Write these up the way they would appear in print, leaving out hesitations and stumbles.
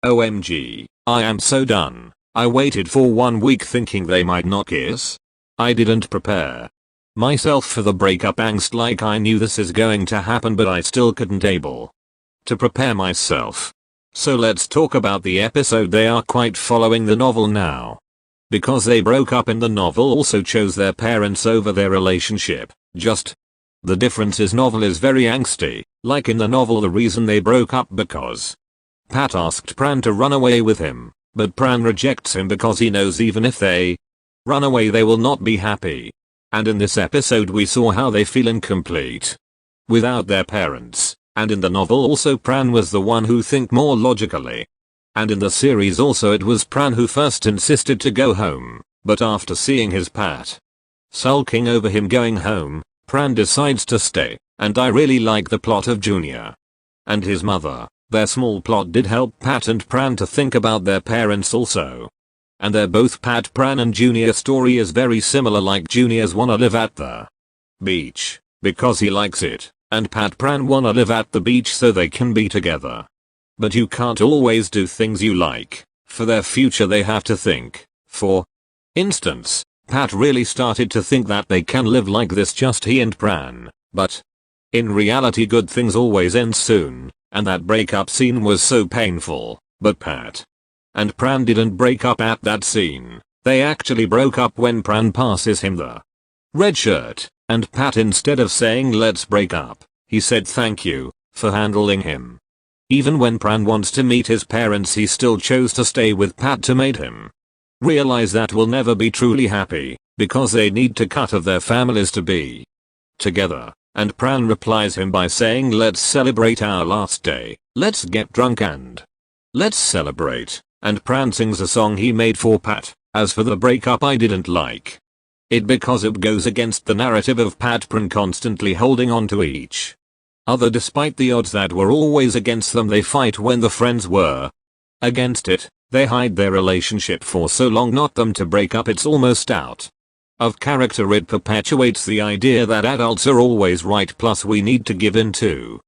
OMG, I am so done. I waited for 1 week thinking they might not kiss. I didn't prepare myself for the breakup angst like I knew this is going to happen, but I still couldn't able to prepare myself. So let's talk about the episode. They are quite following the novel now. Because they broke up in the novel also chose their parents over their relationship. Just the difference is novel is very angsty. Like in the novel the reason they broke up because Pat asked Pran to run away with him, but Pran rejects him because he knows even if they run away they will not be happy. And in this episode we saw how they feel incomplete without their parents. And in the novel also Pran was the one who think more logically. And in the series also it was Pran who first insisted to go home, but after seeing his Pat sulking over him going home, Pran decides to stay. And I really like the plot of Junior and his mother. Their small plot did help Pat and Pran to think about their parents also. And they're both Pat, Pran and Junior story is very similar, like Junior's wanna live at the beach because he likes it, and Pat Pran wanna live at the beach so they can be together. But you can't always do things you like. For their future they have to think. For instance, Pat really started to think that they can live like this, just he and Pran. But in reality good things always end soon, and that breakup scene was so painful. But Pat and Pran didn't break up at that scene. They actually broke up when Pran passes him the red shirt, and Pat, instead of saying let's break up, he said thank you for handling him. Even when Pran wants to meet his parents he still chose to stay with Pat to make him realize that will never be truly happy, because they need to cut of their families to be together. And Pran replies him by saying let's celebrate our last day, let's get drunk and let's celebrate. And Pran sings a song he made for Pat. As for the breakup, I didn't like it because it goes against the narrative of Pat Pran constantly holding on to each other despite the odds that were always against them. They fight when the friends were against it. They hide their relationship for so long not them to break up. It's almost out of character. It perpetuates the idea that adults are always right, plus we need to give in to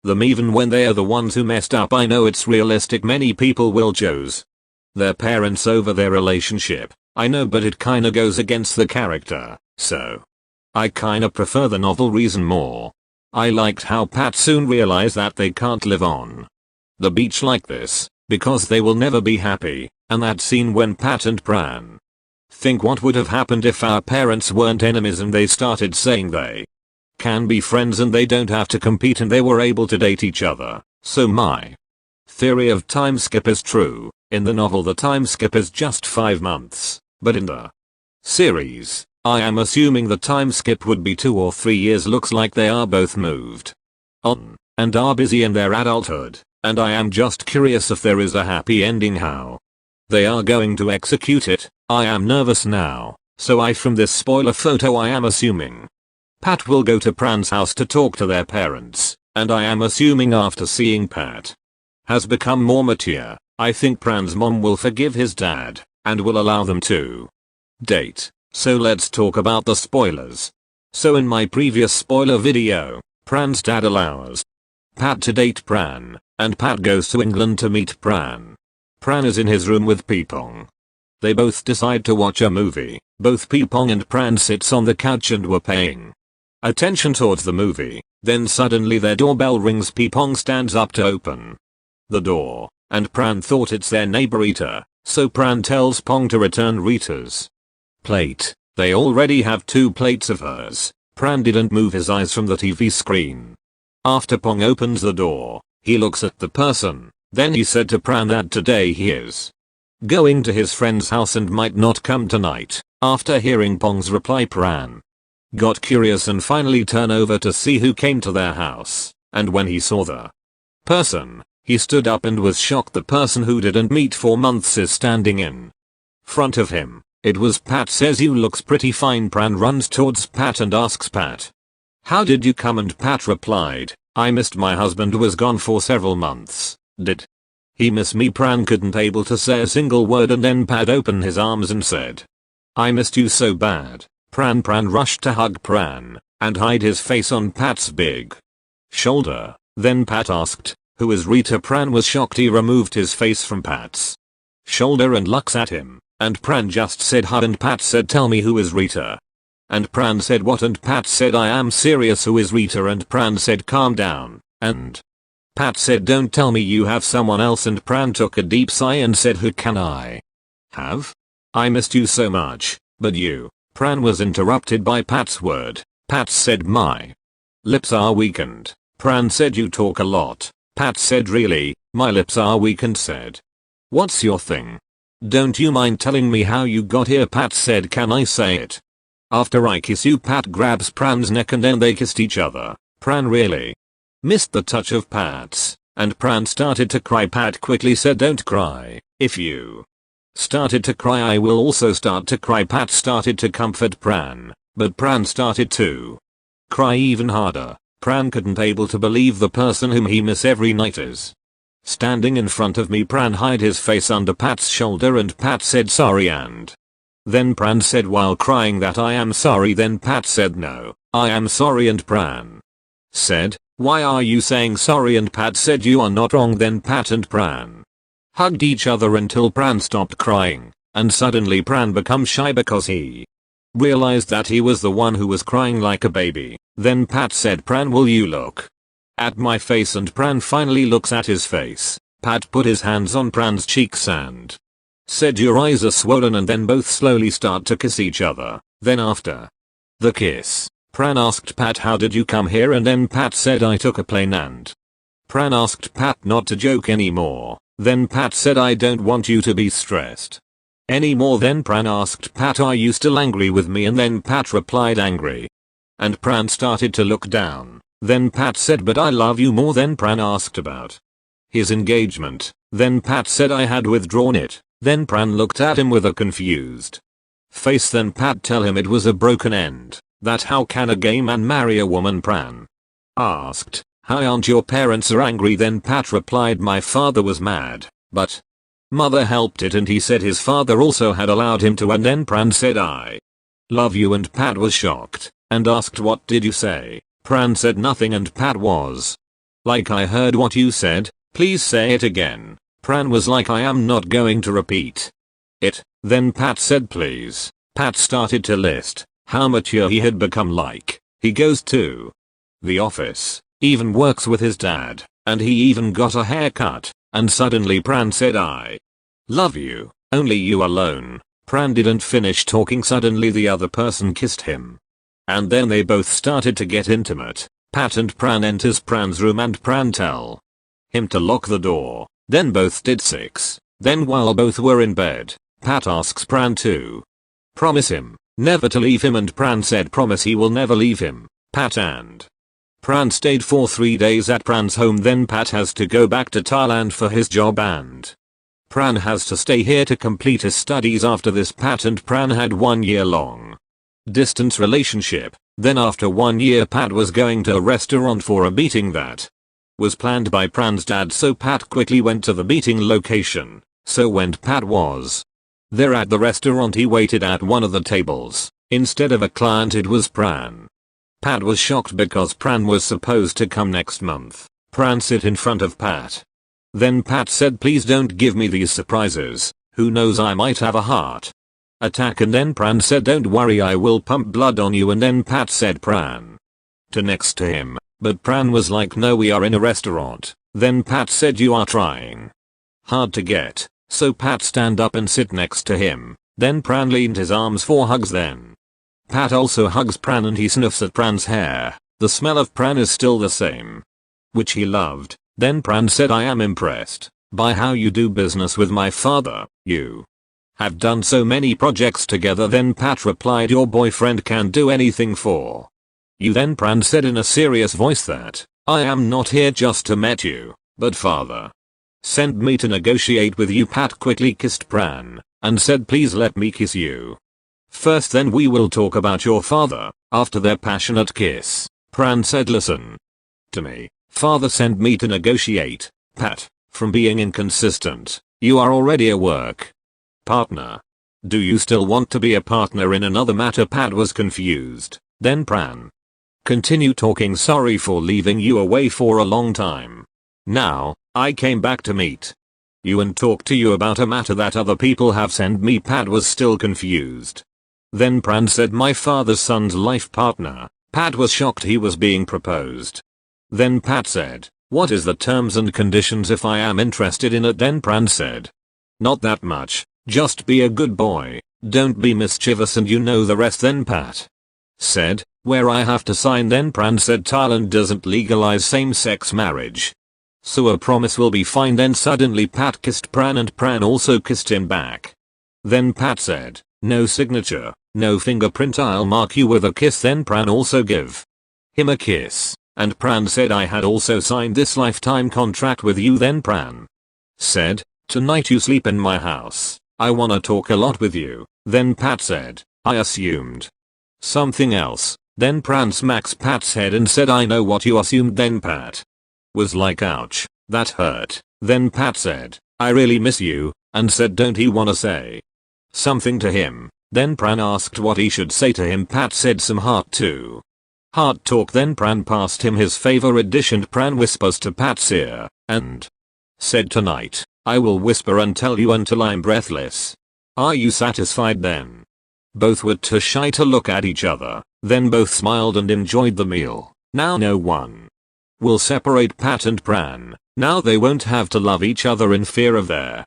them even when they are the ones who messed up. I know it's realistic, many people will choose their parents over their relationship. I know, but it kinda goes against the character, so I kinda prefer the novel reason more. I liked how Pat soon realized that they can't live on the beach like this, because they will never be happy, and that scene when Pat and Pran think what would have happened if our parents weren't enemies and they started saying they can be friends and they don't have to compete and they were able to date each other. So my theory of time skip is true. In the novel the time skip is just 5 months, but in the series, I am assuming the time skip would be 2 or 3 years. Looks like they are both moved on and are busy in their adulthood, and I am just curious if there is a happy ending, how they are going to execute it. I am nervous now, so from this spoiler photo I am assuming Pat will go to Pran's house to talk to their parents, and I am assuming after seeing Pat has become more mature, I think Pran's mom will forgive his dad and will allow them to date. So let's talk about the spoilers. So in my previous spoiler video, Pran's dad allows Pat to date Pran, and Pat goes to England to meet Pran. Pran is in his room with Peepong. They both decide to watch a movie. Both Peepong and Pran sits on the couch and were paying attention towards the movie. Then suddenly their doorbell rings. Peepong stands up to open the door, and Pran thought it's their neighbor Rita, so Pran tells Pong to return Rita's plate. They already have 2 plates of hers. Pran didn't move his eyes from the TV screen. After Pong opens the door, he looks at the person. Then he said to Pran that today he is going to his friend's house and might not come tonight. After hearing Pong's reply, Pran got curious and finally turned over to see who came to their house. And when he saw the person, he stood up and was shocked. The person who didn't meet for months is standing in front of him. It was Pat. Says you looks pretty fine. Pran runs towards Pat and asks Pat, how did you come? And Pat replied, I missed my husband, was gone for several months. Did he miss me? Pran couldn't able to say a single word, and then Pat opened his arms and said, I missed you so bad. Pran rushed to hug Pran and hide his face on Pat's big shoulder. Then Pat asked, Who is Rita? Pran was shocked. He removed his face from Pat's shoulder and looks at him, and Pran just said "Huh," and Pat said "Tell me who is Rita." And Pran said "What?" and Pat said "I am serious, who is Rita?" and Pran said "Calm down," and Pat said "Don't tell me you have someone else," and Pran took a deep sigh and said "Who can I have? I missed you so much, but you." Pran was interrupted by Pat's word. Pat said "My lips are weakened." Pran said "You talk a lot." Pat said "Really? My lips are weakened." Said "What's your thing? Don't you mind telling me how you got here?" Pat said "Can I say it after I kiss you?" Pat grabs Pran's neck and then they kissed each other. Pran really missed the touch of Pat's, and Pran started to cry. Pat quickly said "Don't cry. If you started to cry I will also start to cry." Pat started to comfort Pran, but Pran started to cry even harder. Pran couldn't able to believe the person whom he miss every night is standing in front of me. Pran hid his face under Pat's shoulder and Pat said "Sorry," and then Pran said while crying that "I am sorry." Then Pat said "No, I am sorry," and Pran said "Why are you saying sorry?" and Pat said "You are not wrong." Then Pat and Pran hugged each other until Pran stopped crying, and suddenly Pran became shy because he realized that he was the one who was crying like a baby. Then Pat said "Pran, will you look at my face?" and Pran finally looks at his face. Pat put his hands on Pran's cheeks and said "Your eyes are swollen," and then both slowly start to kiss each other. Then after the kiss, Pran asked Pat "How did you come here?" and then Pat said "I took a plane," and Pran asked Pat not to joke anymore. Then Pat said "I don't want you to be stressed anymore." Then Pran asked Pat "Are you still angry with me?" and then Pat replied "Angry," and Pran started to look down. Then Pat said "But I love you more." Then Pran asked about his engagement. Then Pat said "I had withdrawn it." Then Pran looked at him with a confused face. Then Pat tell him it was a broken end. That how can a gay man marry a woman? Pran asked "How aren't your parents are angry?" Then Pat replied "My father was mad, but mother helped it," and he said his father also had allowed him to. And then Pran said "I love you," and Pat was shocked and asked "What did you say?" Pran said "Nothing," and Pat was like "I heard what you said, please say it again." Pran was like "I am not going to repeat it." Then Pat said "Please." Pat started to list how mature he had become. Like he goes to the office, even works with his dad, and he even got a haircut. And suddenly Pran said "I love you, only you alone." Pran didn't finish talking. Suddenly the other person kissed him. And then they both started to get intimate. Pat and Pran enters Pran's room and Pran tell him to lock the door. Then both did 6. Then while both were in bed, Pat asks Pran to promise him never to leave him, and Pran said promise he will never leave him. Pat and Pran stayed for 3 days at Pran's home. Then Pat has to go back to Thailand for his job and Pran has to stay here to complete his studies. After this Pat and Pran had 1 year long distance relationship. Then after 1 year Pat was going to a restaurant for a meeting that was planned by Pran's dad, so Pat quickly went to the meeting location. So when Pat was there at the restaurant he waited at one of the tables. Instead of a client it was Pran. Pat was shocked because Pran was supposed to come next month. Pran sit in front of Pat. Then Pat said "Please don't give me these surprises. Who knows, I might have a heart attack." And then Pran said "Don't worry, I will pump blood on you." And then Pat said Pran to next to him. But Pran was like "No, we are in a restaurant." Then Pat said "You are trying hard to get." So Pat stand up and sit next to him. Then Pran leaned his arms for hugs. Then Pat also hugs Pran and he sniffs at Pran's hair. The smell of Pran is still the same, which he loved. Then Pran said "I am impressed by how you do business with my father. You have done so many projects together." Then Pat replied "Your boyfriend can do anything for you." Then Pran said in a serious voice that "I am not here just to meet you, but father sent me to negotiate with you." Pat quickly kissed Pran and said "Please let me kiss you first, then we will talk about your father." After their passionate kiss, Pran said "Listen to me. Father sent me to negotiate. Pat, from being inconsistent, you are already a work partner. Do you still want to be a partner in another matter?" Pat was confused. Then Pran continue talking. "Sorry for leaving you away for a long time. Now, I came back to meet you and talk to you about a matter that other people have sent me. Pat was still confused. Then Pran said my father's son's life partner. Pat was shocked he was being proposed. Then Pat said, what is the terms and conditions if I am interested in it? Then Pran said, not that much, just be a good boy, don't be mischievous and you know the rest. Then Pat said, where I have to sign? Then Pran said Thailand doesn't legalize same-sex marriage, so a promise will be fine. Then suddenly Pat kissed Pran and Pran also kissed him back. Then Pat said, no signature, no fingerprint, I'll mark you with a kiss. Then Pran also give him a kiss, and Pran said I had also signed this lifetime contract with you. Then Pran said, tonight you sleep in my house, I wanna talk a lot with you. Then Pat said, I assumed something else. Then Pran smacks Pat's head and said I know what you assumed. Then Pat was like ouch, that hurt. Then Pat said, I really miss you, and said don't he wanna say something to him. Then Pran asked what he should say to him. Pat said some heart to heart talk. Then Pran passed him his favorite dish and Pran whispers to Pat's ear and said tonight, I will whisper and tell you until I'm breathless. Are you satisfied? Then both were too shy to look at each other. Then both smiled and enjoyed the meal. Now no one will separate Pat and Pran. Now they won't have to love each other in fear of their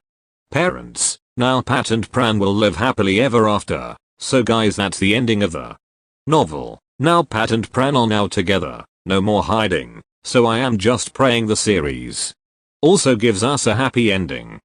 parents. Now Pat and Pran will live happily ever after. So guys, that's the ending of the novel. Now Pat and Pran are now together. No more hiding. So I am just praying the series also gives us a happy ending.